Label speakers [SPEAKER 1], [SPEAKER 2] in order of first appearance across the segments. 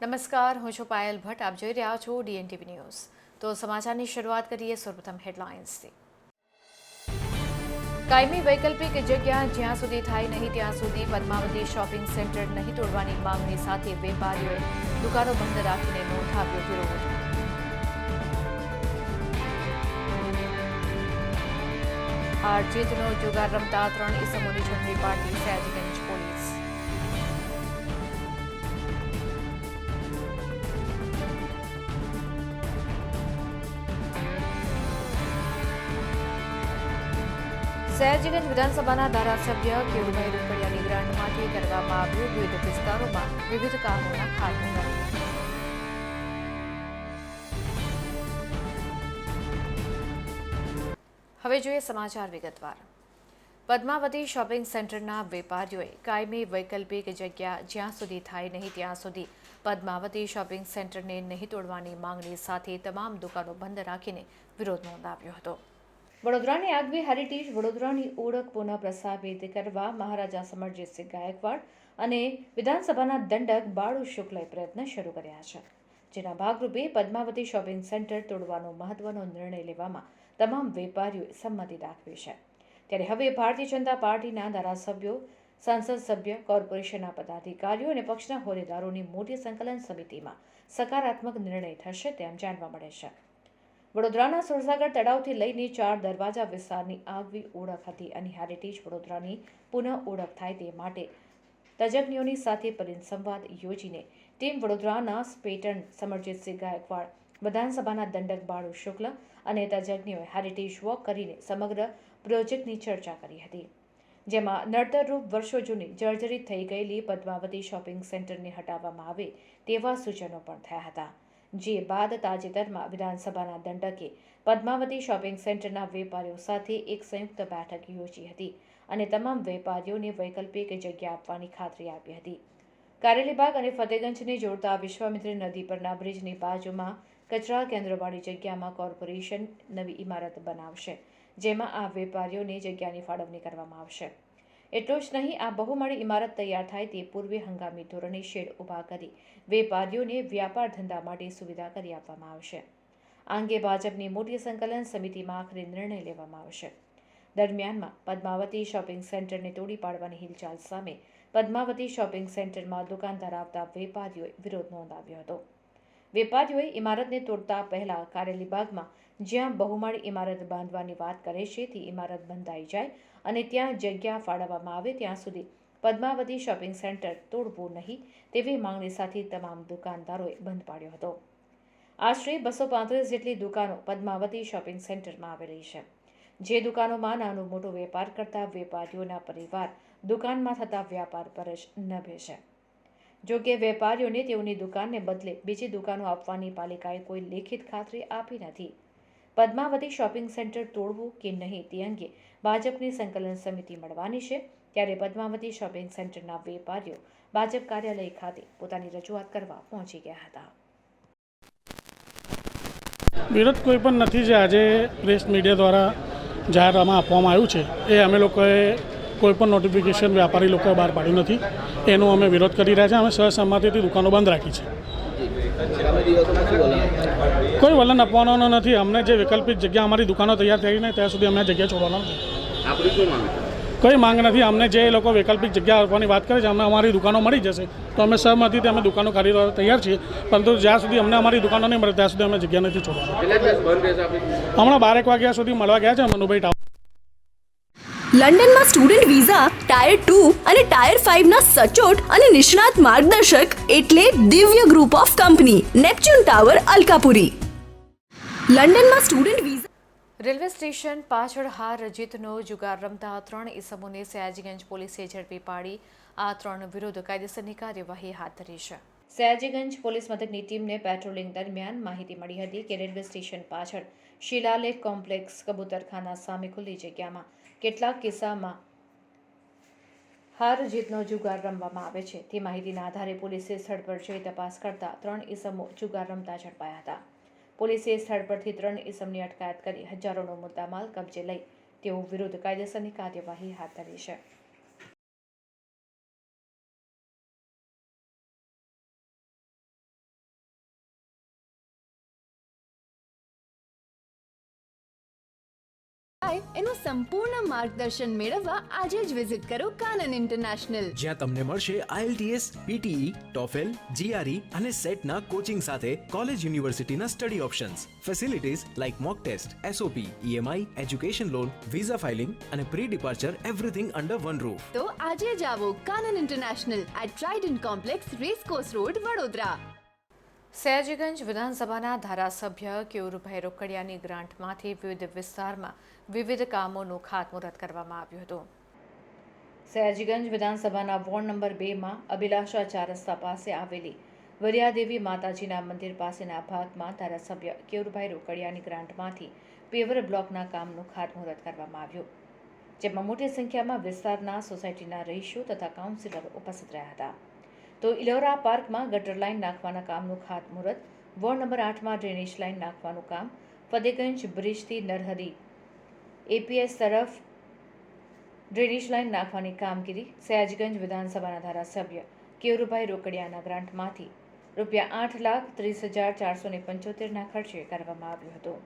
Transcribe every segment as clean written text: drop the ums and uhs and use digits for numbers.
[SPEAKER 1] નમસ્કાર, હું છું પાયલ ભટ્ટ. આપ જોઈ રહ્યા છો ડીએનટીવી ન્યૂઝ. તો સમાચારની શરૂઆત કરીએ સૌપ્રથમ હેડલાઇન્સથી. કાયમી વૈકલ્પિક જગ્યા જ્યાં સુધી થાય નહીં ત્યાં સુધી પદ્માવતી શોપિંગ સેન્ટર નહીં તોડવાની માંગણી સાથે વેપારીઓએ દુકાનો બંધ રાખીને નોંધાવ્યો વિરોધ. હાર જીતનો જુગાર રમતા 3 ઇસમોની ઝડપી પાડી સયાજીગંજ પોલીસ. સયાજીગંજ વિધાનસભાના ધારાસભ્ય કેયુભાઈ રૂપડિયાની ગ્રાન્ટમાંથી કરવામાં આવ્યું વિવિધ વિસ્તારોમાં વિવિધ કામોના ખાતમુહૂર્ત. હવે જોઈએ સમાચાર વિગતવાર. પદ્માવતી શોપિંગ સેન્ટરના વેપારીઓએ કાયમી વૈકલ્પિક જગ્યા જ્યાં સુધી થાય નહીં ત્યાં સુધી પદ્માવતી શોપિંગ સેન્ટરને નહીં તોડવાની માંગણી સાથે તમામ દુકાનો બંધ રાખીને વિરોધ નોંધાવ્યો હતો. વડોદરાની આગવી હેરિટેજ વડોદરાની ઓળખ પુનઃ પ્રસ્થાપિત કરવા મહારાજા સમરજીતસિંહ ગાયકવાડ અને વિધાનસભાના દંડક બાળુ શુક્લએ પ્રયત્ન શરૂ કર્યા છે, જેના ભાગરૂપે પદ્માવતી શોપિંગ સેન્ટર તોડવાનો મહત્વનો નિર્ણય લેવામાં તમામ વેપારીઓએ સંમતિ દાખવી છે. ત્યારે હવે ભારતીય જનતા પાર્ટીના ધારાસભ્યો, સંસદ સભ્ય, કોર્પોરેશનના પદાધિકારીઓ અને પક્ષના હોદ્દેદારોની મોટી સંકલન સમિતિમાં સકારાત્મક નિર્ણય થશે તેમ જાણવા મળે છે. વડોદરાના સુરસાગર તળાવથી લઈને 4 દરવાજા વિસ્તારની આગવી ઓળખ હતી અને હેરિટેજ વડોદરાની પુનઃ ઓળખ થાય તે માટે તજજ્ઞોની સાથે પરિસંવાદ યોજીને ટીમ વડોદરાના પેટર્ન સમરજીતસિંહ ગાયકવાડ, વિધાનસભાના દંડક બાળુ શુક્લ અને તજજ્ઞોએ હેરિટેજ વોક કરીને સમગ્ર પ્રોજેક્ટની ચર્ચા કરી હતી, જેમાં નડતરરૂપ વર્ષો જૂની જર્જરિત થઈ ગયેલી પદ્માવતી શોપિંગ સેન્ટરને હટાવવામાં આવે તેવા સૂચનો પણ થયા હતા. જે બાદ તાજેતરમાં વિધાનસભાના દંડકે પદ્માવતી શોપિંગ સેન્ટરના વેપારીઓ સાથે એક સંયુક્ત બેઠક યોજી હતી અને તમામ વેપારીઓને વૈકલ્પિક જગ્યા આપવાની ખાતરી આપી હતી. કારેલીબાગ અને ફતેગંજને જોડતા વિશ્વામિત્રી નદી પરના બ્રિજની બાજુમાં કચરા કેન્દ્રવાળી જગ્યામાં કોર્પોરેશન નવી ઇમારત બનાવશે, જેમાં આ વેપારીઓને જગ્યાની ફાળવણી કરવામાં આવશે. એટલું જ નહીં, આ બહુમાળી ઇમારત તૈયાર થાય તે પૂર્વે હંગામી ધોરણે શેડ ઊભા કરી વેપારીઓને વ્યાપાર ધંધા માટે સુવિધા કરી આપવામાં આવશે. આ અંગે ભાજપની મોટી સંકલન સમિતિમાં આખરે નિર્ણય લેવામાં આવશે. દરમિયાનમાં પદ્માવતી શોપિંગ સેન્ટરને તોડી પાડવાની હિલચાલ સામે પદ્માવતી શોપિંગ સેન્ટરમાં દુકાન ધરાવતા વેપારીઓએ વિરોધ નોંધાવ્યો હતો. વેપારીઓએ ઇમારતને તોડતા પહેલા કારેલીબાગમાં જ્યાં બહુમાળી ઇમારત બાંધવાની વાત કરે છે તે ઇમારત બંધાઈ જાય અને ત્યાં જગ્યા ફાળવવામાં આવે ત્યાં સુધી પદ્માવતી શોપિંગ સેન્ટર તોડવું નહીં તેવી માંગણી સાથે તમામ દુકાનદારોએ બંધ પાડ્યો હતો. આશરે 235 જેટલી દુકાનો પદ્માવતી શોપિંગ સેન્ટરમાં આવેલી છે, જે દુકાનોમાં નાનો મોટો વેપાર કરતા વેપારીઓના પરિવાર દુકાનમાં થતા વ્યાપાર પર જ નભે છે. જો કે વેપારીઓને તેઓની દુકાનને બદલે બીજી દુકાનો આપવાની પાલિકાએ કોઈ લેખિત ખાતરી આપી નથી. પદ્માવતી શોપિંગ સેન્ટર તોડવું કે નહીં તે અંગે ભાજપની સંકલન સમિતિ મળવાની છે, ત્યારે પદ્માવતી શોપિંગ સેન્ટરના વેપારીઓ ભાજપ કાર્યાલય ખાતે પોતાની રજૂઆત કરવા પહોંચી ગયા હતા.
[SPEAKER 2] વિરોધ કોઈ પણ નથી. જે આજે પ્રેસ મીડિયા દ્વારા જાહેરમાં આપવામાં આવ્યું છે એ અમે લોકોએ કોઈપણ નોટિફિકેશન વ્યાપારી લોકોએ બહાર પાડ્યું નથી. એનો અમે વિરોધ કરી રહ્યા છીએ. અમે સહસંમતિથી દુકાનો બંધ રાખી છે. કોઈ વલણ આપવાનો નથી. અમને જે વૈકલ્પિક જગ્યા અમારી દુકાનો તૈયાર થઈ ને ત્યાં સુધી અમે જગ્યા છોડવાના નથી. કોઈ માંગ નથી. અમને જે લોકો વૈકલ્પિક જગ્યા આપવાની વાત કરે છે, અમને અમારી દુકાનો મળી જશે તો અમે સહમતિથી અમે દુકાનો કાઢી તૈયાર છીએ, પરંતુ જ્યાં સુધી અમને અમારી દુકાનો નહીં મળે ત્યાં સુધી અમે જગ્યા નથી છોડવાના. હમણાં 12 વાગ્યા સુધી મળવા ગયા છે મનુભાઈ ટાઉન.
[SPEAKER 3] લંડનમાં સ્ટુડન્ટ વિઝા ટાયર 2 અને ટાયર 5 ના સચોટ અને નિષ્ણાત માર્ગદર્શક એટલે Divya group of company, Neptune tower, Alkapuri. લંડનમાં સ્ટુડન્ટ વિઝા.
[SPEAKER 1] રેલવે સ્ટેશન પાછળ હાર જીતનો જુગાર રમતા 3 ઇસમોને સયાજીગંજ પોલીસે ઝડપી પાડી આ 3 વિરુદ્ધ કાયદેસરની કાર્યવાહી હાથ ધરી છે. સયાજીગંજ પોલીસ મથકની ટીમને પેટ્રોલિંગ દરમિયાન માહિતી મળી હતી કે રેલવે સ્ટેશન પાછળ શિલાલેખ કોમ્પ્લેક્સ કબૂતરખાના સામે ખુલ્લી જગ્યામાં કેટલાક કિસ્સામાં હાર જીતનો જુગાર રમવામાં આવે છે. તે માહિતીના આધારે પોલીસે સ્થળ પર જઈ તપાસ કરતા 3 ઇસમો જુગાર રમતા ઝડપાયા હતા. પોલીસે સ્થળ પરથી 3 ઇસમની અટકાયત કરી હજારોનો મુદ્દામાલ કબજે લઈ તેઓ વિરુદ્ધ કાયદેસરની કાર્યવાહી હાથ ધરી છે.
[SPEAKER 3] એનું સંપૂર્ણ માર્ગદર્શન મેળવવા આજે જ વિઝિટ કરો કાનન ઇન્ટરનેશનલ.
[SPEAKER 4] જ્યાં તમને મળશે IELTS, PTE, TOEFL, GRE અને સેટના કોચિંગ સાથે કોલેજ યુનિવર્સિટીના study options, facilities like mock test, SOP, EMI, education loan, visa filing અને pre departure everything under one roof.
[SPEAKER 3] તો આજે જ આવો Kanan international at Trident complex, racecourse road, Vadodara.
[SPEAKER 1] Sayajiganj વિધાનસભાના ધારાસભ્ય કેયુરભાઈ રોકડિયાની ગ્રાન્ટમાંથી વિવિધ વિસ્તારમાં વિવિધ કામોનું ખાતમુહૂર્ત કરવામાં આવ્યું હતું. સયાજીગંજ વિધાનસભાના વોર્ડ નંબર 2માં અભિલાષા 4 રસ્તા પાસે આવેલી વરિયાદેવી માતાજીના મંદિર પાસેના ભાગમાં ધારાસભ્ય કેયુરભાઈ રોકડિયાની ગ્રાન્ટમાંથી પેવર બ્લોકના કામનું ખાતમુહૂર્ત કરવામાં આવ્યું, જેમાં મોટી સંખ્યામાં વિસ્તારના સોસાયટીના રહીશો તથા કાઉન્સિલરો ઉપસ્થિત રહ્યા હતા. તો ઇલોરા પાર્કમાં ગટર લાઇન નાખવાના કામનું ખાતમુહૂર્ત, વોર્ડ નંબર 8માં ડ્રેનેજ લાઇન નાખવાનું કામ, ફતેગંજ બ્રિજથી નરહરી APS તરફ ડ્રેનેજ લાઇન નાખવાની કામગીરી સયાજીગંજ વિધાનસભાના ધારાસભ્ય કેયુરભાઈ રોકડિયાના ગ્રાન્ટમાંથી ₹8,30,475ના ખર્ચે કરવામાં આવ્યું હતું.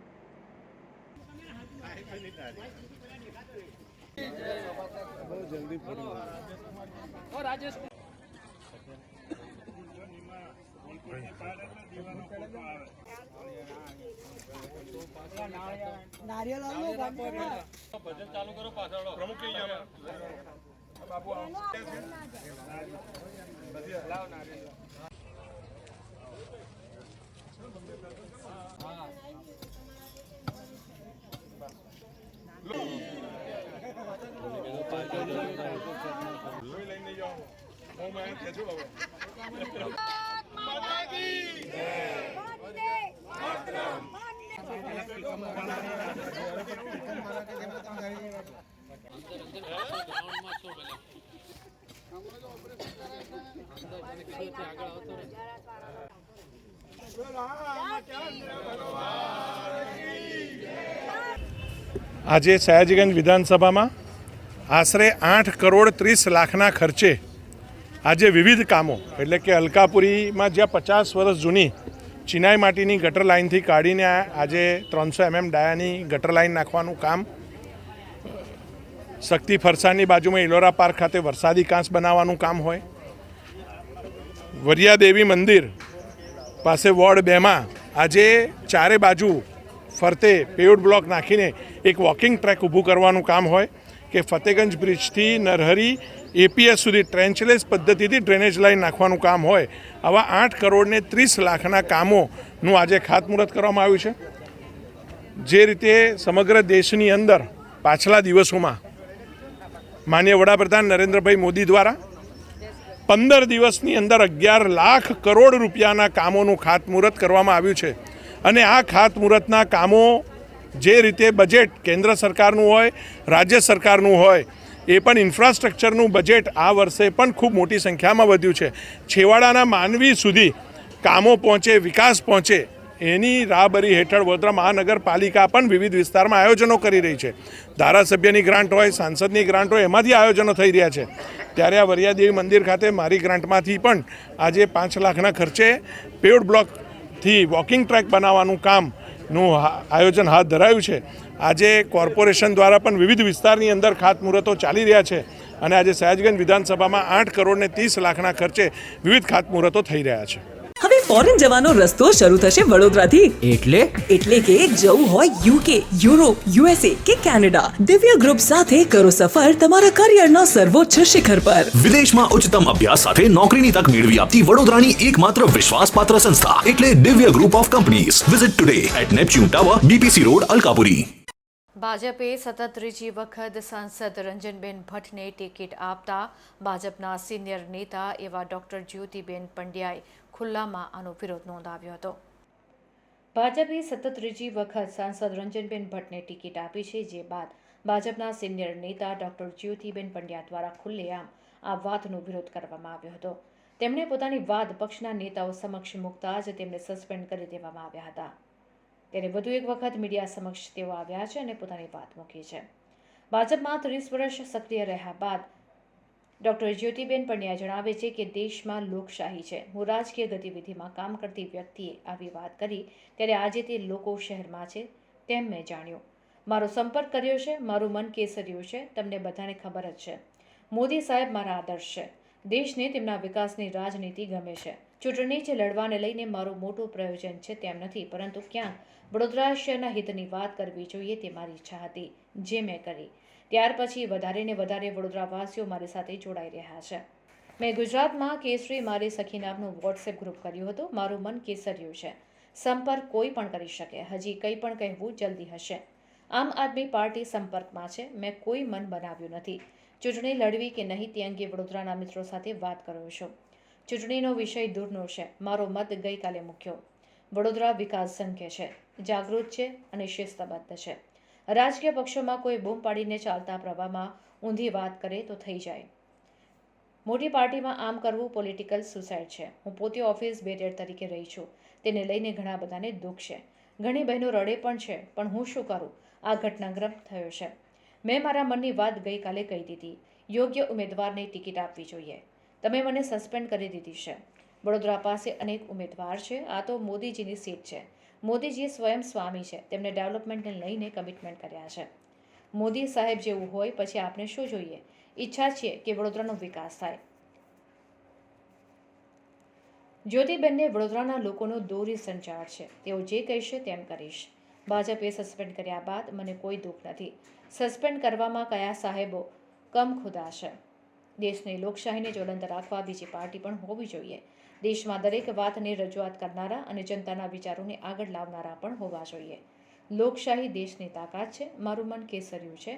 [SPEAKER 5] આજે સયાજીગંજ વિધાનસભામાં આશરે 8,30,00,000ના ખર્ચે આજે વિવિધ કામો એટલે કે અલકાપુરીમાં જ્યાં 50 વર્ષ જૂની ચિનાઈ માટીની ગટર લાઇનથી કાઢીને આજે 300 mm ડાયાની ગટર લાઇન નાખવાનું કામ, શક્તિ ફરસાણની બાજુમાં ઇલોરા પાર્ક ખાતે વરસાદી કાંસ બનાવવાનું કામ હોય, વરિયાદેવી મંદિર પાસે વોર્ડ 2માં આજે ચારે બાજુ ફરતે પેવડ બ્લોક નાખીને એક વોકિંગ ટ્રેક ઊભું કરવાનું કામ હોય કે ફતેગંજ બ્રિજથી નરહરી APS સુધી ટ્રેન્ચલેસ પદ્ધતિથી ડ્રેનેજ લાઇન નાખવાનું કામ હોય. આવા 8,30,00,000ના કામોનું આજે ખાતમુહૂર્ત કરવામાં આવ્યું છે. જે રીતે સમગ્ર દેશની અંદર પાછલા દિવસોમાં માનનીય વડાપ્રધાન નરેન્દ્રભાઈ મોદી દ્વારા 15 દિવસની અંદર 11 લાખ કરોડ રૂપિયાના કામોનું ખાતમુહૂર્ત કરવામાં આવ્યું છે. અને આ ખાતમુહૂર્તના કામો જે રીતે બજેટ કેન્દ્ર સરકારનું હોય, રાજ્ય સરકારનું હોય, એ પણ ઇન્ફ્રાસ્ટ્રક્ચરનું બજેટ આ વર્ષે પણ ખૂબ મોટી સંખ્યામાં વધ્યું છે. છેવાડાના માનવી સુધી કામો પહોંચે, વિકાસ પહોંચે, એની રાહબરી હેઠળ વડોદરા મહાનગરપાલિકા પણ વિવિધ વિસ્તારમાં આયોજનો કરી રહી છે. ધારાસભ્યની ગ્રાન્ટ હોય, સાંસદની ગ્રાન્ટ હોય, એમાંથી આયોજનો થઈ રહ્યા છે. ત્યારે આ વરિયાદેવી મંદિર ખાતે મારી ગ્રાન્ટમાંથી પણ આજે 5 લાખના ખર્ચે પેવડ બ્લોકથી વોકિંગ ટ્રેક બનાવવાનું કામનું આયોજન હાથ ધરાયું છે. આજે કોર્પોરેશન દ્વારા પણ વિવિધ વિસ્તારની અંદર ખાતમુહૂર્તો ચાલી રહ્યા છે અને આજે સયાજીગંજ વિધાનસભામાં 8,30,00,000ના ખર્ચે વિવિધ ખાતમુહૂર્તો થઈ રહ્યા છે.
[SPEAKER 6] હવે ફોરેન જવાનો રસ્તો શરૂ થશે વડોદરાથી. એટલે કે જવું હોય UK, યુરોપ, USA કે કેનેડા, દિવ્ય ગ્રુપ સાથે કરો સફર તમારા કરિયરના સર્વોચ્ચ શિખર પર.
[SPEAKER 4] વિદેશમાં ઉચ્ચતમ અભ્યાસ સાથે નોકરીની તક મેળવી આપતી વડોદરાની એકમાત્ર વિશ્વાસપાત્ર સંસ્થા એટલે Divya group of companies. Visit today at Neptune tower, BPC road, Alkapuri.
[SPEAKER 1] ભાજપે સતત ત્રીજી વખત સાંસદ રંજનબેન ભટ્ટને ટિકિટ આપતા ભાજપના સિનિયર નેતા એવા ડોક્ટર જ્યોતિબેન પંડ્યાએ ખુલ્લામાં આનો વિરોધ નોંધાવ્યો હતો. ભાજપે સતત ત્રીજી વખત સાંસદ રંજનબેન ભટ્ટને ટિકિટ આપી છે, જે બાદ ભાજપના સિનિયર નેતા ડોક્ટર જ્યોતિબેન પંડ્યા દ્વારા ખુલ્લેઆમ આ વાતનો વિરોધ કરવામાં આવ્યો હતો. તેમણે પોતાની વાત પક્ષના નેતાઓ સમક્ષ મૂકતા જ તેમને સસ્પેન્ડ કરી દેવામાં આવ્યા હતા. ત્યારે વધુ એક વખત મીડિયા સમક્ષ તેઓ આવ્યા છે અને પોતાની વાત મૂકી છે. ભાજપમાં 30 વર્ષ સક્રિય રહ્યા બાદ ડોક્ટર જ્યોતિબેન પંડ્યા જણાવે છે કે દેશમાં લોકશાહી છે. હું રાજકીય ગતિવિધિમાં કામ કરતી વ્યક્તિએ આવી વાત કરી ત્યારે આજે તે લોકો શહેરમાં છે તેમ મેં જાણ્યું. મારો સંપર્ક કર્યો છે, મારું મન કેસર્યું છે, તમને બધાને ખબર જ છે. મોદી સાહેબ મારા આદર્શ છે. દેશને તેમના વિકાસની રાજનીતિ ગમે છે. ચૂંટણી જે લડવાને લઈને મારું મોટું પ્રયોજન છે તેમ નથી, પરંતુ ક્યાંક વડોદરા શહેરના હિતની વાત કરવી જોઈએ તે મારી ઈચ્છા હતી, જે મેં કરી. ત્યાર પછી વધારે ને વધારે વડોદરાવાસીઓ મારી સાથે જોડાઈ રહ્યા છે. મેં ગુજરાતમાં કેસરી મારી સખી નામનું વોટ્સએપ ગ્રુપ કર્યું હતું. મારું મન કેસર્યું છે. સંપર્ક કોઈ પણ કરી શકે. હજી કંઈ પણ કહેવું જલ્દી હશે. આમ આદમી પાર્ટી સંપર્કમાં છે. મેં કોઈ મન બનાવ્યું નથી. ચૂંટણી લડવી કે નહીં તે અંગે વડોદરાના મિત્રો સાથે વાત કરું છું. ચૂંટણીનો વિષય દૂરનો છે. મારો મત ગઈકાલે મૂક્યો. વડોદરા વિકાસ સંઘે છે, જાગૃત છે અને શિસ્તબદ્ધ છે. રાજકીય પક્ષોમાં કોઈ બૂમ પાડીને ચાલતા પ્રવાહમાં ઊંધી વાત કરે તો થઈ જાય. મોટી પાર્ટીમાં આમ કરવું પોલિટિકલ સુસાઇડ છે. હું પોતે ઓફિસ બેરિયર તરીકે રહી છું. તેને લઈને ઘણા બધાને દુઃખ છે. ઘણી બહેનો રડે પણ છે, પણ હું શું કરું? આ ઘટનાક્રમ થયો છે. મેં મારા મનની વાત ગઈકાલે કહી દીધી. યોગ્ય ઉમેદવારને ટિકિટ આપવી જોઈએ. તમે મને સસ્પેન્ડ કરી દીધી છે. વડોદરા પાસે અનેક ઉમેદવાર છે. આ તો મોદીજીની સીટ છે. મોદીજી સ્વયં સ્વામી છે. તેમને ડેવલપમેન્ટને લઈને કમિટમેન્ટ કર્યા છે. મોદી સાહેબ જેવું હોય પછી આપણે શું જોઈએ? ઈચ્છા છીએ કે વડોદરાનો વિકાસ થાય. જ્યોતિબેનને વડોદરાના લોકોનો દોરી સંચાર છે. તેઓ જે કહેશે તેમ કરીશ. ભાજપે સસ્પેન્ડ કર્યા બાદ મને કોઈ દુઃખ નથી. સસ્પેન્ડ કરવામાં કયા સાહેબો કમ ખુદા છે. દેશની લોકશાહીને જ્વલંત રાખવા બીજી પાર્ટી પણ હોવી જોઈએ. દેશમાં દરેક વાતની રજૂઆત કરનારા અને જનતાના વિચારોને આગળ લાવનારા પણ હોવા જોઈએ. લોકશાહી દેશની તાકાત છે. મારું મન કેસર્યું છે.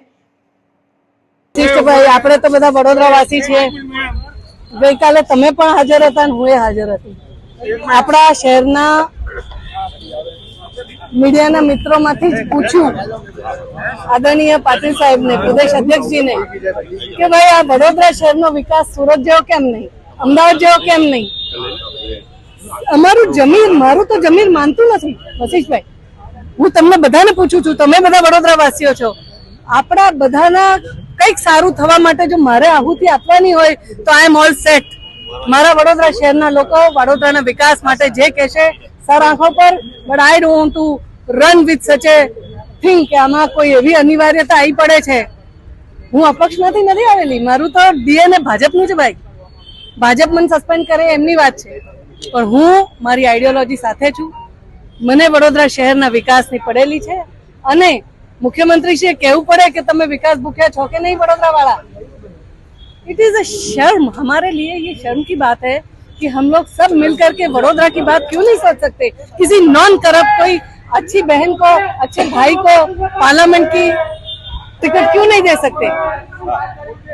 [SPEAKER 7] ભાઈ, આપણે તો બધા વડોદરાવાસી છીએ. ગઈકાલે તમે પણ હાજર હતા અને હું હાજર હતી. આપણા શહેરના મીડિયાના મિત્રોમાંથી જ પૂછ્યું આદરણીય પાટીલ સાહેબને, પ્રદેશ અધ્યક્ષજીને, કે ભાઈ આ વડોદરા શહેરનો વિકાસ સુરત જેવો કેમ નહીં, અમદાવાદ જેવો કેમ નહીં? મારું તો જમીર માનતું નથી. વશિષ્ઠભાઈ, હું તમને બધાને પૂછું છું, તમે બધા વડોદરાવાસીઓ છો. આપણા બધાના કંઈક સારું થવા માટે જો મારે આહુતિ આપવાની હોય તો આઈ એમ ઓલ સેટ. મારા વડોદરા શહેરના લોકો વડોદરાના વિકાસ માટે જે કહેશે સર આંખો પર, but I don't want to run with such a thing કે આમાં કોઈ એવી અનિવાર્યતા આવી પડે છે. હું અપક્ષમાંથી નથી આવેલી. મારું તો ડીએનએ ભાજપનું છે ભાઈ. ભાજપ મને સસ્પેન્ડ કરે એમની વાત છે, પણ હું મારી આઈડિયોલોજી સાથે છું. મને વડોદરા શહેરના વિકાસની પડેલી છે અને मुख्यमंत्री कहूँ पड़े कि તમે विकास भूख्या છો કે नहीं वडोदरा वाला. इट इज अ शर्म. हमारे लिए ये शर्म की बात है कि हम लोग सब मिलकर के वडोदरा की बात क्यों नहीं सोच सकते? किसी नॉन करप्ट कोई अच्छी बहन को, अच्छे भाई को पार्लियामेंट की टिकट क्यों नहीं दे सकते?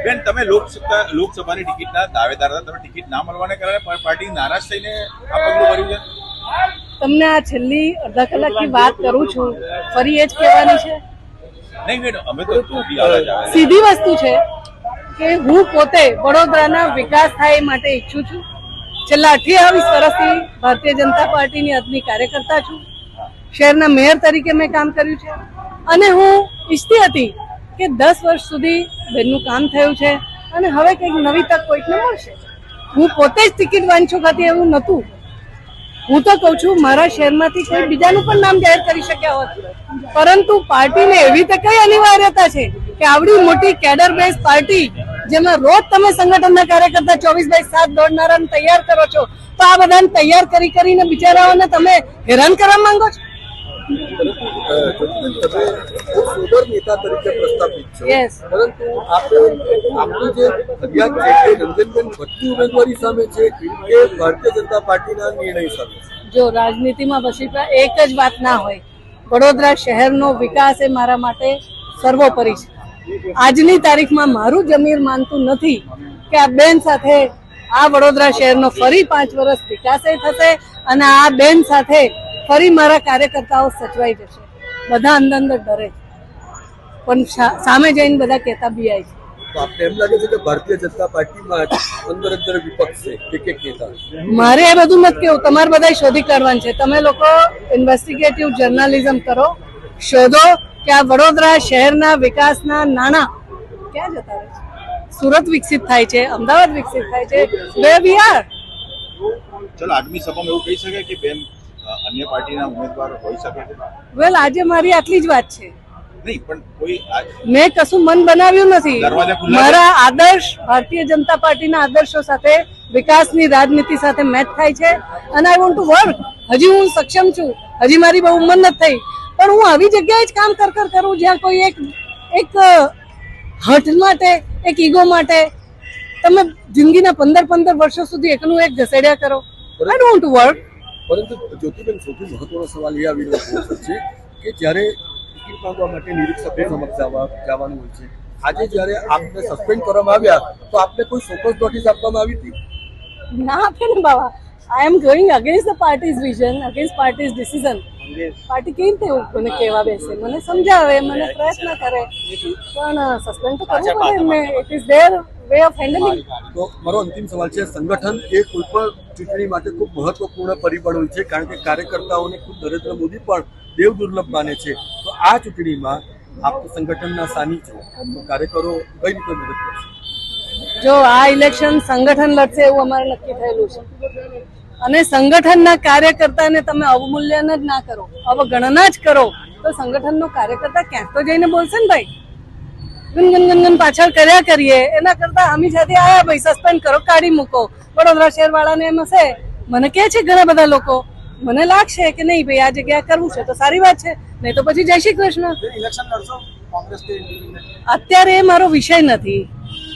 [SPEAKER 8] બેન, તમે લોકસભાની ટિકિટના દાવેદાર હતા. તમે ટિકિટ ના મળવાને કારણે પાર્ટી નારાજ થઈને આ પગલું ભર્યું છે.
[SPEAKER 7] તમને આ છેલ્લી અડધા કલાકની વાત કરું છું, ફરી એ જ કહેવાની છે.
[SPEAKER 8] નહીં બેન, અમે તો
[SPEAKER 7] સીધી વસ્તુ છે કે હું પોતે વડોદરાના વિકાસ થાય એ માટે ઈચ્છું છું. છેલ્લા 28 વર્ષથી ભારતીય જનતા પાર્ટીની અદની કાર્યકર્તા છું. શહેરના મેયર તરીકે મેં કામ કર્યું છે અને હું ઈચ્છતી હતી કે 10 વર્ષ સુધી બેનનું કામ થયું છે અને હવે કંઈક નવી તક કોઈકને મળશે. હું પોતે જ ટિકિટ વાંચુક હતી એવું નહોતું. હું તો કહું છું મારા શહેરમાંથી કોઈ બીજાનું પણ નામ જાહેર કરી શક્યા હોત, પરંતુ પાર્ટીને એવી તો કઈ અનિવાર્યતા છે કે આવડી મોટી કેડર બેઝ પાર્ટી જેમાં રોજ તમે સંગઠનના કાર્યકર્તા 24/7 દોડનારાને તૈયાર કરો છો, તો આ બધાને તૈયાર કરીને બિચારાઓને તમે હેરાન કરવા માંગો છો.
[SPEAKER 9] નેતા તરીકે પ્રસ્થાપિત છે, પરંતુ આપની જે ફરિયાદ છે એ રંજનબેન ભટ્ટની ઉમેદવારી સામે છે કે ભારતીય જનતા પાર્ટીના નિર્ણય સામે?
[SPEAKER 7] જો રાજનીતિમાં વસીપા એક જ વાત ના હોય. વડોદરા શહેરનો વિકાસ એ મારા માટે સર્વોપરી છે. આજની તારીખમાં મારું જમીર માનતું નથી કે આ બેન સાથે આ વડોદરા શહેરનો ફરી 5 વર્ષ વિકાસ થશે અને આ બેન સાથે ફરી મારા કાર્યકર્તાઓ સચવાઈ જશે. બધા અંદર ડરે પણ સામે જઈને બધા કહેતા બી આવી છે.
[SPEAKER 9] તો આપને એમ લાગે છે કે ભારતીય જનતા પાર્ટીમાં અંદર વિપક્ષ છે એક નેતા?
[SPEAKER 7] મારે એ બધું નથી કેવું, તમારે બધા શોધી કાઢવાનું છે. તમે લોકો ઇન્વેસ્ટિગેટિવ જર્નાલિઝમ કરો, શોધો કે આ વડોદરા શહેરના વિકાસના નાણાં ક્યાં જતા રહે છે. સુરત વિકસિત થાય છે, અમદાવાદ વિકસિત થાય છે, where we are.
[SPEAKER 8] ચલો, આગમી સભામાં એવું કહી શકાય કે બેન અન્ય પાર્ટીના ઉમેદવાર હોઈ શકે છે?
[SPEAKER 7] વેલ, આજે મારી આટલી જ વાત છે.
[SPEAKER 8] નહીં પણ કોઈ
[SPEAKER 7] મેં કશું મન બનાવ્યું નથી.
[SPEAKER 8] દરવાજા ખુલ્લા છે.
[SPEAKER 7] મારા આદર્શ ભારતીય જનતા પાર્ટીના આદર્શો સાથે વિકાસની રાજનીતિ સાથે મેચ થાય છે અને આઈ વોન્ટ ટુ વર્ક. હજી હું સક્ષમ છું, હજી મારી બહુ ઉંમર નથી થઈ, પણ હું આવી જગ્યાએ જ કામ કરું જ્યાં કોઈ એક હઠ માટે, એક ઈગો માટે તમે જિંદગીના 15 વર્ષો સુધી એકનું એક ઘસેડ્યા કરો. I don't work.
[SPEAKER 9] પરંતુ જ્યોતિબેન સૌથી મહત્વનો સવાલ એ આવી રહ્યો છે કે જ્યારે ટિકિટ માંગવા માટે નિરીક્ષકો સમક્ષ જવાનું હોય છે, આજે જ્યારે આપને સસ્પેન્ડ કરવામાં આવ્યા તો આપને કોઈ ચોક્કસ નોટિસ આપવામાં આવી હતી?
[SPEAKER 7] ના આપે ને બાબા. I am going against the party's vision, against party's decision. Party કેવી રીતે મને કહેવા બેસે, મને સમજાવે, મને પ્રયત્ન કરે, પણ સસ્પેન્ડ તો કરવું પડે એમને. It is there way of handling.
[SPEAKER 9] તો મારો અંતિમ સવાલ છે, સંગઠન એ કોઈ પણ ચૂંટણી માટે ખૂબ મહત્વપૂર્ણ પરિબળ હોય છે, કારણ કે કાર્યકર્તાઓને ખુદ નરેન્દ્ર મોદી પણ દેવ દુર્લભ માને છે. તો આ ચૂંટણીમાં આપ સંગઠનના સાની છો, તો કાર્યકરો કઈ રીતે મદદ કરશે?
[SPEAKER 7] જો આ ઇલેક્શન સંગઠન લડશે એવું અમારે નક્કી થયેલું છે, અને સંગઠનના કાર્યકર્તાને તમે અવમૂલ્યન જ ના કરો, અવગણના જ કરો, તો સંગઠનનો કાર્યકર્તા ક્યાંક તો જઈને બોલશે ને ભાઈ. ગનગન પાછળ કર્યા કરીએ એના કરતા હંમેશાથી આયા ભાઈ સસ્પેન્ડ કરો, કાઢી મૂકો. વડોદરા શહેર વાળાને એમ હશે, મને કહે છે ઘણા બધા લોકો, મને લાગશે કે નહીં ભાઈ આ જગ્યા કરવું છે તો સારી વાત છે, નહીં તો પછી જય શ્રી કૃષ્ણ. અત્યારે એ મારો વિષય નથી.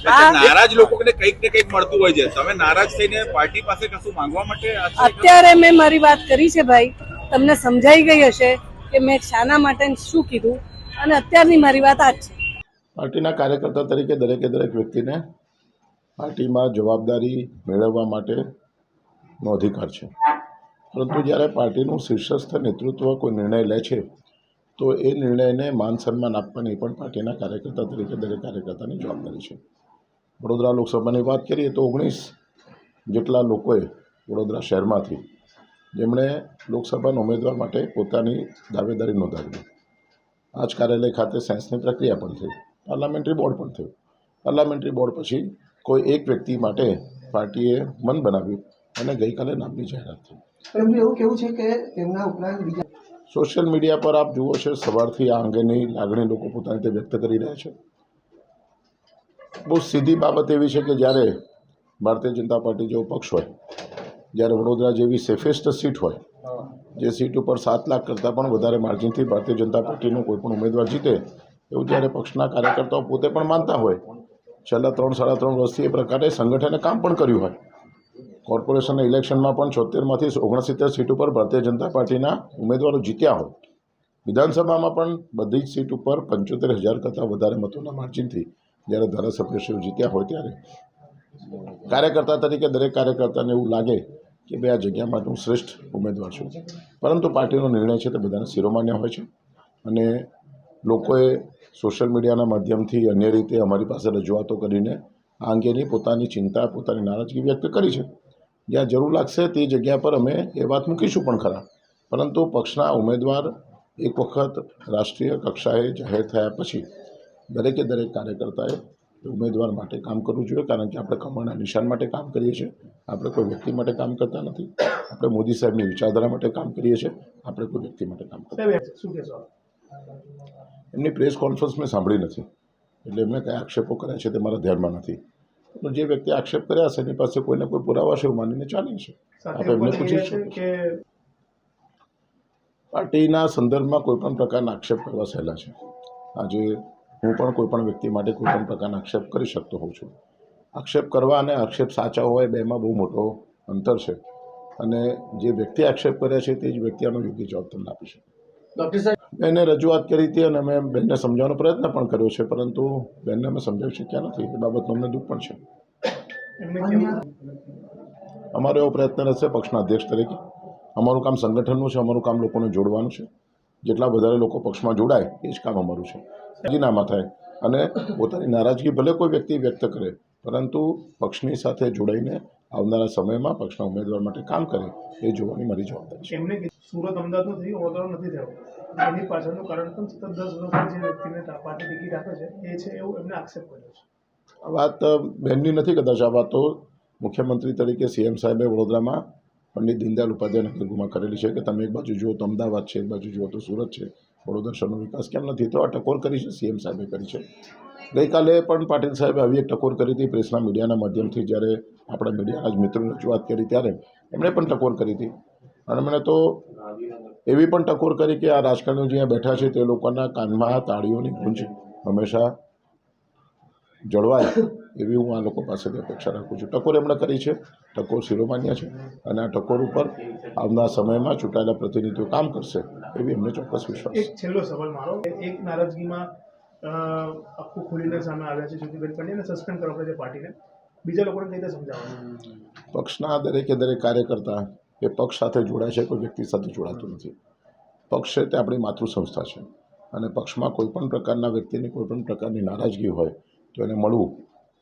[SPEAKER 8] નારાજ લોકોને કંઈક ને કંઈક મળતું હોય છે. તમે નારાજ થઈને પાર્ટી પાસે કશું માંગવા માટે
[SPEAKER 7] અત્યારે મેં મારી વાત કરી છે ભાઈ, તમને સમજાઈ ગઈ હશે કે મેં શાના માટે શું કીધું, અને અત્યારની મારી વાત આ જ છે.
[SPEAKER 10] પાર્ટીના કાર્યકર્તા તરીકે દરેકે દરેક વ્યક્તિને પાર્ટીમાં જવાબદારી મેળવવા માટેનો અધિકાર છે, પરંતુ જ્યારે પાર્ટીનું શીર્ષસ્થ નેતૃત્વ કોઈ નિર્ણય લે છે તો એ નિર્ણયને માન સન્માન આપવાની પણ પાર્ટીના કાર્યકર્તા તરીકે દરેક કાર્યકર્તાની જવાબદારી છે. વડોદરા લોકસભાની વાત કરીએ તો 19 જેટલા લોકોએ વડોદરા શહેરમાંથી જેમણે લોકસભાના ઉમેદવાર માટે પોતાની દાવેદારી નોંધાવી. આ જ કાર્યાલય ખાતે સાયન્સની પ્રક્રિયા પણ થઈ, પાર્લામેન્ટરી બોર્ડ પણ થયું. પાર્લામેન્ટરી બોર્ડ પછી કોઈ એક વ્યક્તિ માટે પાર્ટીએ મન બનાવ્યું અને ગઈકાલે નામની જાહેરાત થઈ.
[SPEAKER 11] એવું કેવું છે કે તેમના ઉપરાંત બીજા
[SPEAKER 10] સોશિયલ મીડિયા પર આપ જુઓ છો, સવારથી આ અંગેની લાગણી લોકો પોતાની રીતે વ્યક્ત કરી રહ્યા છે. બહુ સીધી બાબત એવી છે કે જ્યારે ભારતીય જનતા પાર્ટી જેવો પક્ષ હોય, જ્યારે વડોદરા જેવી સેફેસ્ટ સીટ હોય, જે સીટ ઉપર 7 લાખ કરતાં પણ વધારે માર્જિનથી ભારતીય જનતા પાર્ટીનો કોઈ પણ ઉમેદવાર જીતે, એવું જ્યારે પક્ષના કાર્યકર્તાઓ પોતે પણ માનતા હોય, છેલ્લા 3-3.5 વર્ષથી એ પ્રકારે સંગઠને કામ પણ કર્યું હોય. કોર્પોરેશનના ઇલેક્શનમાં પણ 76માંથી 69 સીટ ઉપર ભારતીય જનતા પાર્ટીના ઉમેદવારો જીત્યા હોય. વિધાનસભામાં પણ બધી જ સીટ ઉપર 75,000 કરતાં વધારે મતોના માર્જિનથી જ્યારે ધારાસભ્યશ્રીઓ જીત્યા હોય, ત્યારે કાર્યકર્તા તરીકે દરેક કાર્યકર્તાને એવું લાગે કે ભાઈ આ જગ્યા માટે હું શ્રેષ્ઠ ઉમેદવાર છું. પરંતુ પાર્ટીનો નિર્ણય છે તે બધાને શિરોમાન્ય હોય છે, અને લોકોએ સોશિયલ મીડિયાના માધ્યમથી અન્ય રીતે અમારી પાસે રજૂઆતો કરીને આ અંગેની પોતાની ચિંતા, પોતાની નારાજગી વ્યક્ત કરી છે. જ્યાં જરૂર લાગશે તે જગ્યા પર અમે એ વાત મૂકીશું પણ ખરા, પરંતુ પક્ષના ઉમેદવાર એક વખત રાષ્ટ્રીય કક્ષાએ જાહેર થયા પછી દરેકે દરેક કાર્યકર્તાએ ઉમેદવાર માટે કામ કરવું જોઈએ, કારણ કે આપણે કમળના નિશાન માટે કામ કરીએ છીએ. આપણે કોઈ વ્યક્તિ માટે કામ કરતા નથી. આપણે મોદી સાહેબની વિચારધારા માટે કામ કરીએ છીએ. આપણે કોઈ વ્યક્તિ માટે કામ કરતા નથી. એમની પ્રેસ કોન્ફરન્સ મેં સાંભળી નથી, એટલે એમને કયા આક્ષેપો કર્યા છે તે મારા ધ્યાનમાં નથી. તો જે વ્યક્તિ આક્ષેપ કર્યા હશે એની પાસે કોઈને કોઈ પુરાવા છે એવું માનીને ચાલીએ છીએ. આપણે એમને પૂછીશું. પાર્ટીના સંદર્ભમાં કોઈપણ પ્રકારના આક્ષેપ કરવા સહેલા છે. આજે હું પણ કોઈપણ વ્યક્તિ માટે કોઈપણ પ્રકારના આક્ષેપ કરી શકતો હોઉં છું. આક્ષેપ કરવા અને આક્ષેપ સાચા હોય બેમાં બહુ મોટો અંતર છે, અને જે વ્યક્તિ આક્ષેપ કર્યા છે તે જ વ્યક્તિ આનો યોગ્ય જવાબ તમને આપી શકે. બેને રજૂઆત કરી હતી અને મેં બેનને સમજાવવાનો પ્રયત્ન પણ કર્યો છે, પરંતુ બેનને અમે સમજાવી શક્યા નથી. એ બાબતનો અમને દુઃખ પણ છે. અમારો એવો પ્રયત્ન રહેશે પક્ષના અધ્યક્ષ તરીકે. અમારું કામ સંગઠનનું છે, અમારું કામ લોકોને જોડવાનું છે. જેટલા વધારે લોકો પક્ષમાં જોડાય એ જ કામ અમારું છે. રાજીનામા થાય અને પોતાની નારાજગી ભલે કોઈ વ્યક્તિ વ્યક્ત કરે, પરંતુ પક્ષની સાથે જોડાઈને આવનારા સમયમાં પક્ષના ઉમેદવાર માટે કામ કરે એ જોવાની મારી જવાબદારી છે.
[SPEAKER 2] એમને સુરત અમદાવાદનું થયું, વડોદરા નથી થયો. એની પાછળનું કારણ પણ સતત 10 વર્ષથી જે વ્યક્તિને પાર્ટી ટિકિટ આપે છે એ છે એવું એમને આક્ષેપ કર્યો છે.
[SPEAKER 10] આ વાત બેનની નથી, કદાચ આ વાત તો મુખ્યમંત્રી તરીકે CM સાહેબે વડોદરામાં પંડિત દીનદયાળ ઉપાધ્યાય નગરગૃહમાં કરેલી છે કે તમે એક બાજુ જુઓ તો અમદાવાદ છે, એક બાજુ જુઓ તો સુરત છે. વડોદરા શહેરનો વિકાસ કેમ નથી તો આ ટકોર કરી છે સીએમ સાહેબે કરી છે. ગઈકાલે પણ પાટીલ સાહેબે આવી એક ટકોર કરી હતી પ્રેસના મીડિયાના માધ્યમથી. જ્યારે આપણા મીડિયાના જ મિત્રોને રજૂઆત કરી ત્યારે એમણે પણ ટકોર કરી હતી અને મને તો એવી પણ ટકોર કરી કે આ રાજકારણીઓ જ્યાં બેઠા છે તે લોકોના કાનમાં તાળીઓની ગુંજ હંમેશા જળવાય એવી હું આ લોકો પાસેથી અપેક્ષા રાખું છું. ટકોર એમણે કરી છે, ટકોર શિરોમાન્ય છે અને આ ટકોર ઉપર આવનાર સમયમાં ચૂંટાયેલા પ્રતિનિધિઓ કામ કરશે એવી એમને ચોક્કસ વિશ્વાસ.
[SPEAKER 12] એક છેલ્લો સવાલ મારો, એક નારાજગીમાં આખું ખુલીને સામે આવ્યા છે જ્યોતિબેન પંડ્યાને સસ્પેન્ડ કરવા પડે પાર્ટીને, બીજા લોકોને કઈ રીતે સમજાવવાનું?
[SPEAKER 10] પક્ષના દરેકે દરેક કાર્યકર્તા એ પક્ષ સાથે જોડાય છે, કોઈ વ્યક્તિ સાથે જોડાતું નથી. પક્ષ છે તે આપણી માતૃ સંસ્થા છે અને પક્ષમાં કોઈપણ પ્રકારના વ્યક્તિની કોઈપણ પ્રકારની નારાજગી હોય તો એને મળવું,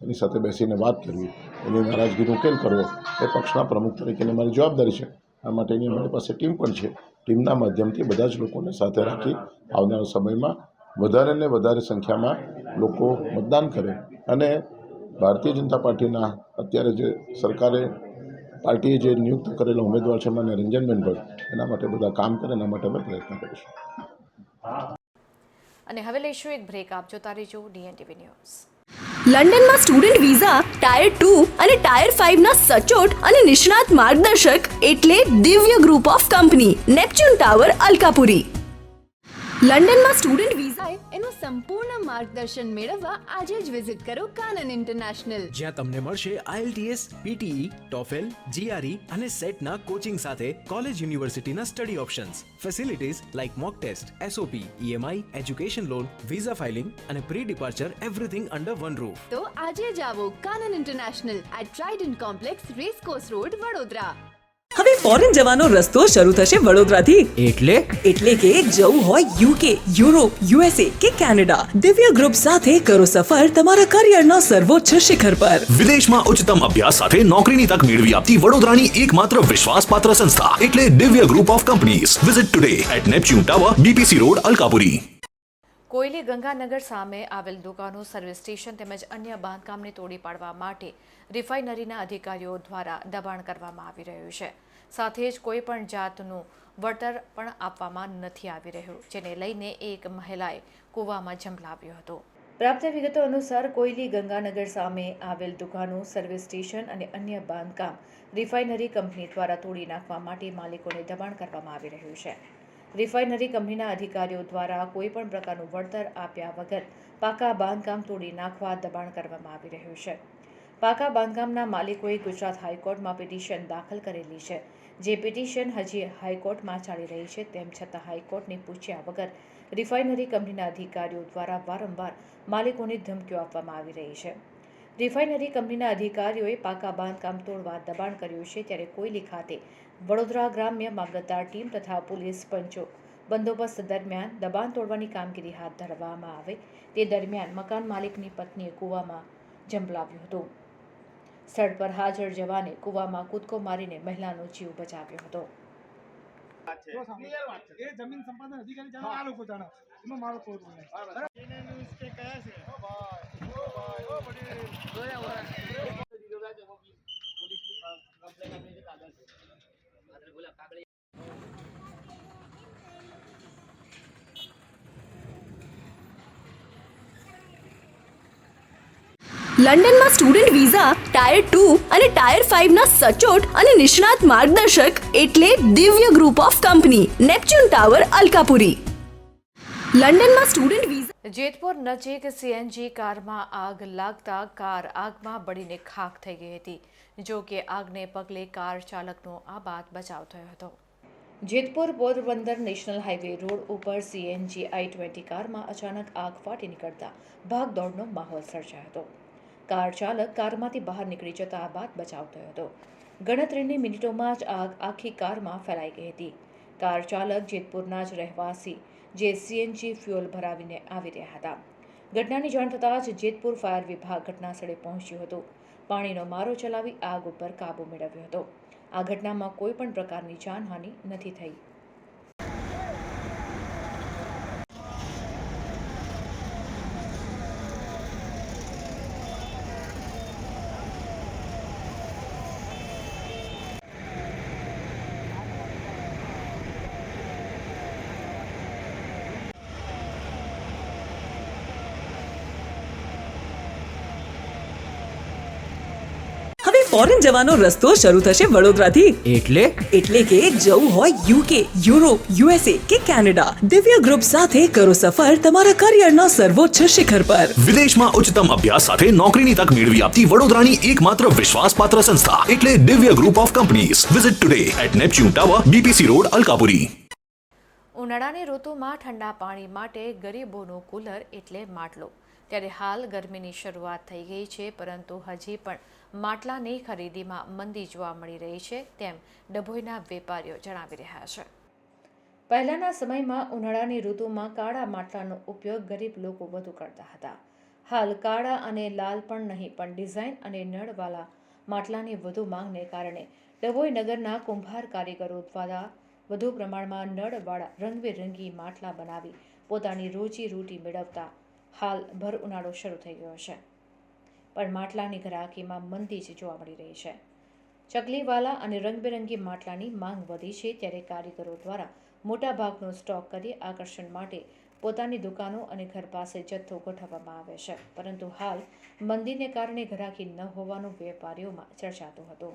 [SPEAKER 10] એની સાથે બેસીને વાત કરવી, એની નારાજગીનો ઉકેલ કરવો એ પક્ષના પ્રમુખ તરીકેની મારી જવાબદારી છે. આ માટેની અમારી પાસે ટીમ પણ છે. ટીમના માધ્યમથી બધા જ લોકોને સાથે રાખી આવનારા સમયમાં વધારે ને વધારે સંખ્યામાં લોકો મતદાન કરે અને ભારતીય જનતા પાર્ટીના અત્યારે જે સરકારે પાર્ટીએ જે નિયુક્ત કરેલા ઉમેદવાર છે માન્ય રંજનબેન ભટ્ટ, એના માટે બધા કામ કરે, એના માટે અમે પ્રયત્ન કરીશું.
[SPEAKER 1] અને હવે લઈશું એક બ્રેક. આપ જોતા રહેજો DNTV ન્યૂઝ.
[SPEAKER 3] લંડનમાં સ્ટુડન્ટ વિઝા, ટાયર 2 અને ટાયર 5 ના સચોટ અને નિષ્ણાત માર્ગદર્શક એટલે Divya group of company, Neptune tower, Alkapuri. લંડનમાં સ્ટુડન્ટ વિઝા એનું સંપૂર્ણ માર્ગદર્શન મેળવવા આજે જ વિઝિટ કરો કાનન ઇન્ટરનેશનલ,
[SPEAKER 4] જ્યાં તમને મળશે IELTS, PTE, TOEFL, GRE અને સેટના કોચિંગ સાથે કોલેજ યુનિવર્સિટીના study options, facilities like mock test, SOP, EMI, education loan, visa filing અને pre departure everything under one roof.
[SPEAKER 3] તો આજે જ આવો Kanan international at Trident complex, racecourse road, Vadodara.
[SPEAKER 6] હવે ફોરેન જવાનો રસ્તો શરૂ થશે વડોદરાથી. એટલે કે જવું હોય UK, યુરોપ, USA કે કેનેડા, દિવ્ય ગ્રુપ સાથે કરો સફર તમારા કરિયરના સર્વોચ્ચ શિખર પર.
[SPEAKER 13] વિદેશમાં ઉચ્ચતમ અભ્યાસ સાથે નોકરીની તક મેળવી આપતી વડોદરાની એકમાત્ર વિશ્વાસપાત્ર સંસ્થા એટલે Divya group of companies. Visit today at Neptune tower, BPC road, Alkapuri.
[SPEAKER 1] Koyali Ganganagar સામે આવેલ દુકાનો, સર્વિસ સ્ટેશન તેમજ અન્ય બાંધકામને તોડી પાડવા માટે રિફાઇનરીના અધિકારીઓ દ્વારા દબાણ કરવામાં આવી રહ્યું છે. સાથે જ કોઈ પણ જાતનું વળતર પણ આપવામાં નથી આવી રહ્યું, જેને લઈને એક મહિલાએ કૂવામાં ઝંપલાવ્યો હતો. પ્રાપ્ત વિગતો અનુસાર કોયલી ગંગાનગર સામે આવેલ દુકાનો, સર્વિસ સ્ટેશન અને અન્ય બાંધકામ રિફાઇનરી કંપની દ્વારા તોડી નાખવા માટે માલિકોને દબાણ કરવામાં આવી રહ્યું છે. રિફાઇનરી કંપનીના અધિકારીઓ દ્વારા કોઈપણ પ્રકારનું વળતર આપ્યા વગર પાકા બાંધકામ તોડી નાખવા દબાણ કરવામાં આવી રહ્યું છે. પાકા બાંધકામના માલિકોએ ગુજરાત હાઈકોર્ટમાં પિટિશન દાખલ કરેલી છે, જે પિટિશન હજી હાઈકોર્ટમાં ચાલી રહી છે. તેમ છતાં હાઈકોર્ટને પૂછ્યા વગર રિફાઇનરી કંપનીના અધિકારીઓ દ્વારા વારંવાર માલિકોને ધમકીઓ આપવામાં આવી રહી છે. રિફાઇનરી કંપનીના અધિકારીઓએ પાકા બાંધકામ તોડવા દબાણ કર્યું છે, ત્યારે કોયલી ખાતે વડોદરા ગ્રામ્ય મામલતદાર ટીમ તથા પોલીસ પંચો બંદોબસ્ત દરમિયાન દબાણ તોડવાની કામગીરી હાથ ધરવામાં આવે તે દરમિયાન મકાન માલિકની પત્નીએ કૂવામાં ઝંપલાવ્યું હતું. સ્થળ પર હાજર જવાને કૂવામાં કૂદકો મારીને મહિલાનો જીવ બચાવ્યો હતો.
[SPEAKER 3] લંડનમાં સ્ટુડન્ટ વિઝા, ટાયર 2 અને ટાયર 5 ના સચોટ અને નિષ્ણાત માર્ગદર્શક એટલે Divya group of company, Neptune tower, Alkapuri. લંડનમાં સ્ટુડન્ટ વિઝા.
[SPEAKER 1] જેતપુર નજીક CNG કારમાં આગ લાગતા કાર આગમાં બળીને ખાખ થઈ ગઈ હતી. જો કે આગને પગલે કાર ચાલકનો આબાદ બચાવ થયો હતો. Jetpur Porbandar national highway road ઉપર CNG I-20 કારમાં અચાનક આગ ફાટી નીકળતા ભાગદોડનો માહોલ સર્જાયો હતો. કાર ચાલક કારમાંથી બહાર નીકળી જતા આબાદ બચાવ થયો હતો. ગણતરીની મિનિટોમાં જ આગ આખી કારમાં ફેલાઈ ગઈ હતી. કાર ચાલક જેતપુરના જ રહેવાસી જે CNG ફ્યુઅલ ભરાવીને આવી રહ્યા હતા. ઘટનાની જાણ થતાં જ જેતપુર ફાયર વિભાગ ઘટનાસ્થળે પહોંચ્યું હતું. પાણીનો મારો ચલાવી આગ ઉપર કાબૂ મેળવ્યો હતો. આ ઘટનામાં કોઈ પણ પ્રકારની જાનહાનિ નથી થઈ.
[SPEAKER 6] ફોરેન જવાનો રસ્તો શરૂ થશે વડોદરાથી. એટલે કે જવું હોય યુકે, યુરોપ, USA કે કેનેડા, દિવ્ય ગ્રુપ સાથે કરો સફર તમારા કરિયરના સર્વોચ્ચ શિખર પર.
[SPEAKER 13] વિદેશમાં ઉચ્ચતમ અભ્યાસ સાથે નોકરીની તક મેળવી આપતી વડોદરાની એકમાત્ર વિશ્વાસપાત્ર સંસ્થા એટલે Divya group of companies. Visit today at Neptune tower, BPC road, Alkapuri.
[SPEAKER 1] ઉનાળાની ઋતુમાં ઠંડા પાણી માટે ગરીબોનું કુલર એટલે માટલો. ત્યારે હાલ ગરમીની શરૂઆત થઈ ગઈ છે, પરંતુ હજી પણ માટલાની ખરીદીમાં મંદી જોવા મળી રહી છે, તેમ ડભોઈના વેપારીઓ જણાવી રહ્યા છે. પહેલાના સમયમાં ઉનાળાની ઋતુમાં કાળા માટલાનો ઉપયોગ ગરીબ લોકો વધુ કરતા હતા. હાલ કાળા અને લાલ પણ નહીં, પણ ડિઝાઇન અને નળવાળા માટલાની વધુ માંગને કારણે ડભોઈ નગરના કુંભાર કારીગરો દ્વારા વધુ પ્રમાણમાં નળવાળા રંગબેરંગી માટલા બનાવી પોતાની રોજીરોટી મેળવતા હાલ ભર ઉનાળો શરૂ થઈ ગયો છે, પણ માટલાની ગ્રાહકીમાં મંદી જ જોવા મળી રહી છે. ચકલીવાલા અને રંગબેરંગી માટલાની માંગ વધી છે, ત્યારે કારીગરો દ્વારા મોટાભાગનો સ્ટોક કરી આકર્ષણ માટે પોતાની દુકાનો અને ઘર પાસે જથ્થો ગોઠવવામાં આવે છે, પરંતુ હાલ મંદીને કારણે ગ્રાહકી ન હોવાનું વેપારીઓમાં ચર્ચાતું હતું.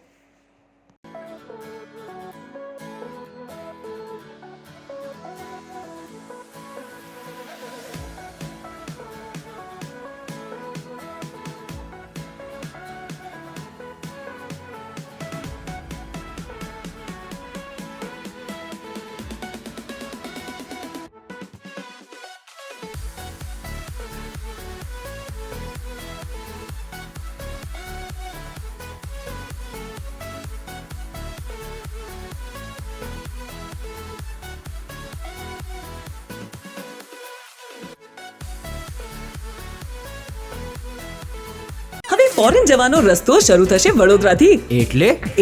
[SPEAKER 6] હવે ફોરેન જવાનો રસ્તો શરૂ થશે વડોદરાથી.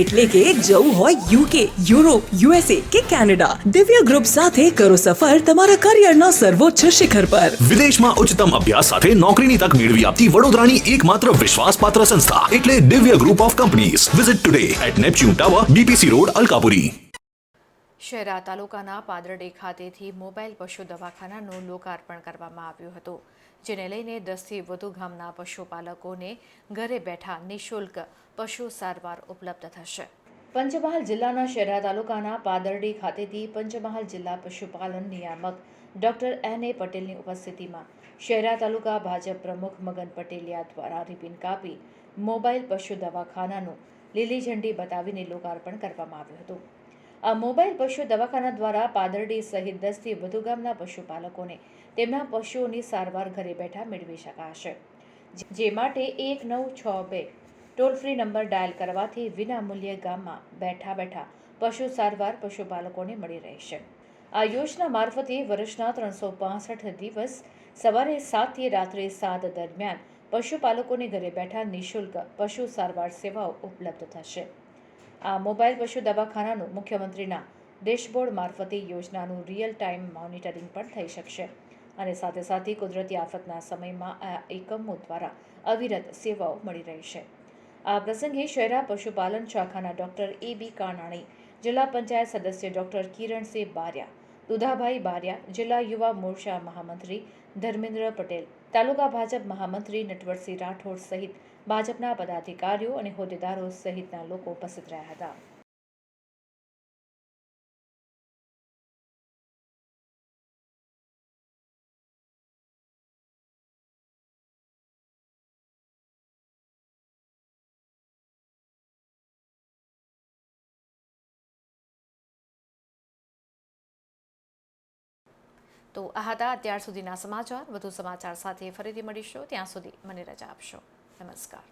[SPEAKER 6] એટલે કે જવું હોય યુકે, યુરોપ, USA કે કેનેડા, દિવ્ય ગ્રુપ સાથે કરો સફર તમારા કરિયરના સર્વોચ્ચ શિખર પર.
[SPEAKER 13] વિદેશમાં ઉચ્ચતમ અભ્યાસ સાથે નોકરીની તક મેળવી આપતી વડોદરાની એકમાત્ર વિશ્વાસપાત્ર સંસ્થા એટલે Divya group of companies. Visit today at Neptune tower, BPC road, Alkapuri.
[SPEAKER 1] Shehera તાલુકાના પાદરડી ખાતેથી મોબાઈલ પશુ દવાખાનાનું લોકાર્પણ કરવામાં આવ્યું હતું, જેને લઈને 10થી વધુ ગામના પશુપાલકોને ઘરે બેઠા નિઃશુલ્ક પશુ સારવાર ઉપલબ્ધ થશે. પંચમહાલ જિલ્લાના શહેરા તાલુકાના પાદરડી ખાતેથી પંચમહાલ જિલ્લા પશુપાલન નિયામક ડોક્ટર N.A. પટેલની ઉપસ્થિતિમાં શહેરા તાલુકા ભાજપ પ્રમુખ મગન પટેલિયા દ્વારા રિબિન કાપી મોબાઈલ પશુ દવાખાનાનું લીલી ઝંડી બતાવીને લોકાર્પણ કરવામાં આવ્યું હતું. આ મોબાઈલ પશુ દવાખાના દ્વારા પાદરડી સહિત 10થી વધુ ગામના પશુપાલકોને તેમના પશુઓની સારવાર ઘરે બેઠા મેળવી શકાશે, જે માટે 1962 ટોલ ફ્રી નંબર ડાયલ કરવાથી વિનામૂલ્યે ગામમાં બેઠા પશુ સારવાર પશુપાલકોને મળી રહેશે. આ યોજના મારફતે વર્ષના 365 દિવસ સવારે 7 થી રાત્રે 7 દરમિયાન પશુપાલકોને ઘરે બેઠા નિઃશુલ્ક પશુ સારવાર સેવાઓ ઉપલબ્ધ થશે. આ મોબાઈલ પશુ દવાખાનાનું મુખ્યમંત્રીના ડેશબોર્ડ મારફતે યોજનાનું રિયલ ટાઈમ મોનિટરિંગ પણ થઈ શકશે, અને સાથે કુદરતી આફતના સમયમાં આ એકમો દ્વારા અવિરત સેવાઓ મળી રહેશે. આ પ્રસંગે શહેરા પશુપાલન શાખાના ડોક્ટર A.B. કાનાણી, જિલ્લા પંચાયત સદસ્ય ડોક્ટર કિરણસિંહ બારિયા, દુધાભાઈ બારિયા, જિલ્લા યુવા મોરચા મહામંત્રી ધર્મેન્દ્ર પટેલ, તાલુકા ભાજપ મહામંત્રી નટવરસિંહ રાઠોડ સહિત ભાજપના પદાધિકારીઓ અને હોદ્દેદારો સહિતના લોકો ઉપસ્થિત રહ્યા હતા. તો આ હતા અત્યાર સુધીના સમાચાર. વધુ સમાચાર સાથે ફરીથી મળીશું. ત્યાં સુધી મને રજા આપશો. નમસ્કાર.